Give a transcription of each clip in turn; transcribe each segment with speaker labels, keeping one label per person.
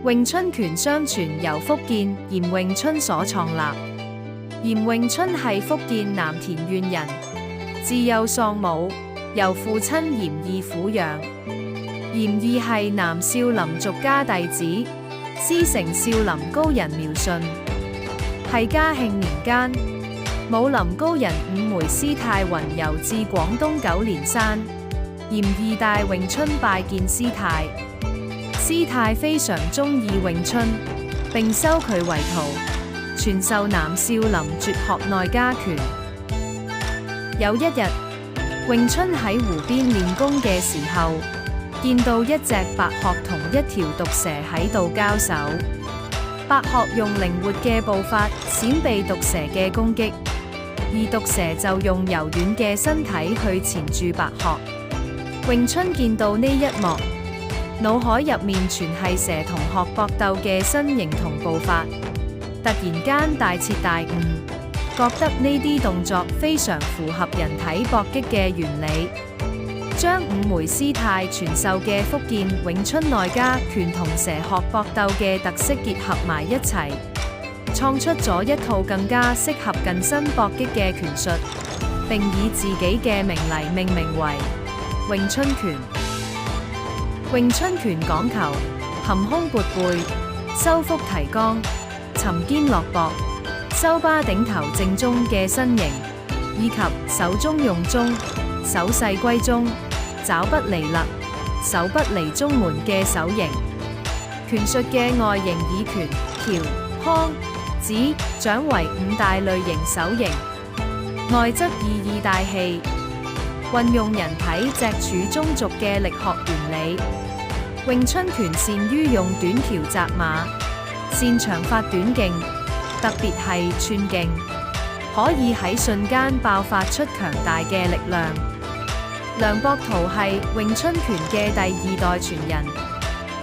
Speaker 1: 詠春拳相傳由福建嚴詠春所創立。嚴詠春係福建南田縣人，自幼喪母，由父親嚴義撫養。嚴義係南少林俗家弟子，師承少林高人苗順。係嘉慶年間，武林高人五枚師太雲遊至廣東九連山，嚴義帶詠春拜見師太。師太非常鍾意詠春，並收佢為徒，傳授南少林絕學內家拳。有一日，詠春喺湖邊練功嘅時候，見到一隻白鶴同一條毒蛇喺度交手。白鶴用靈活嘅步伐閃避毒蛇嘅攻擊，而毒蛇就用柔軟嘅身體去纏住白鶴。詠春見到呢一幕，腦海入面全係蛇同鶴搏鬥嘅身形同步伐，突然間大徹大悟，覺得呢啲動作非常符合人體搏擊嘅原理，將五枚師太傳授嘅福建詠春內家拳同蛇鶴搏鬥嘅特色結合埋一齊，創出咗一套更加適合近身搏擊嘅拳術，並以自己嘅名嚟命名為詠春拳。詠春拳講求含胸撥背、收腹提肛、沉肩落膊、收巴頂頭正中嘅身形，以及手中用中、手勢歸中、爪不離勒、手不離中門嘅手型。拳術嘅外形以拳、橋、康、指、掌為五大類型手型，外則以大氣，運用人體脊柱中軸嘅力學原理。詠春拳善於用短橋扎馬，擅長發短勁，特別係寸勁，可以喺瞬間爆發出強大嘅力量。梁博圖係詠春拳嘅第二代傳人，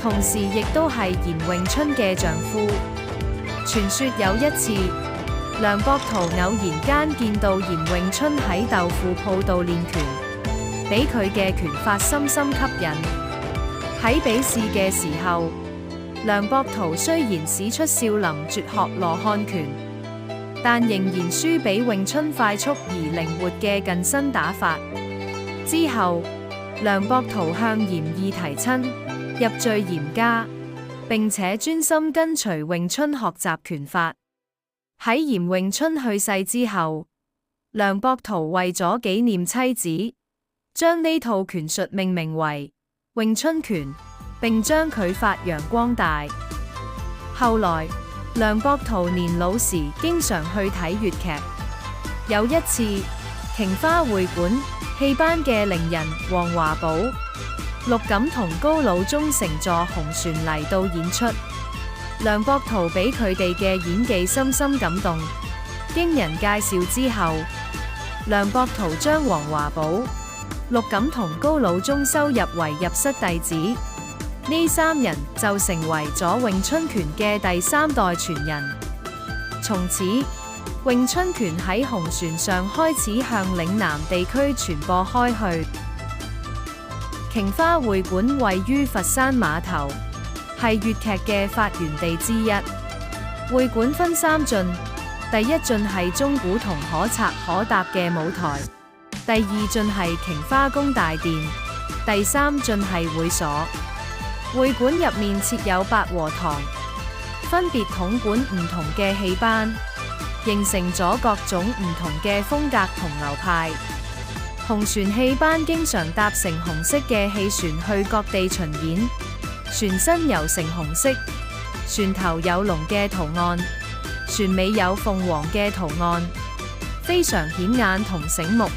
Speaker 1: 同時亦都係嚴詠春嘅丈夫。傳說有一次，梁博圖偶然間見到嚴詠春喺豆腐鋪度練拳，俾佢嘅拳法深深吸引。喺比試嘅時候，梁博圖雖然使出少林絕學羅漢拳，但仍然輸俾詠春快速而靈活嘅近身打法。之後，梁博圖向嚴義提親，入贅嚴家，並且專心跟隨詠春學習拳法。喺嚴詠春去世之後，梁博圖為咗紀念妻子，將呢套拳術命名為詠春拳，並將佢發揚光大。後來，梁博圖年老時經常去睇粵劇。有一次，瓊花會館戲班嘅伶人黃華寶、陸錦同高老忠乘坐紅船嚟到演出，梁博圖俾佢哋嘅演技深深感動。經人介紹之後，梁博圖將黃華寶、陸錦同高老忠收入為入室弟子，呢三人就成為咗詠春拳嘅第三代傳人。從此，詠春拳喺紅船上開始向嶺南地區傳播開去。瓊花會館位於佛山碼頭，係粵劇嘅發源地之一。會館分三進，第一進係鐘鼓同可拆可搭嘅舞台。第二進係瓊花宮大殿，第三進係會所。會館入面設有八和堂，分別統管唔同嘅戲班，形成咗各種唔同嘅風格同流派。紅船戲班經常搭乘紅色嘅戲船去各地巡演，船身油成紅色，船頭有龍嘅圖案，船尾有鳳凰嘅圖案，非常顯眼同醒目。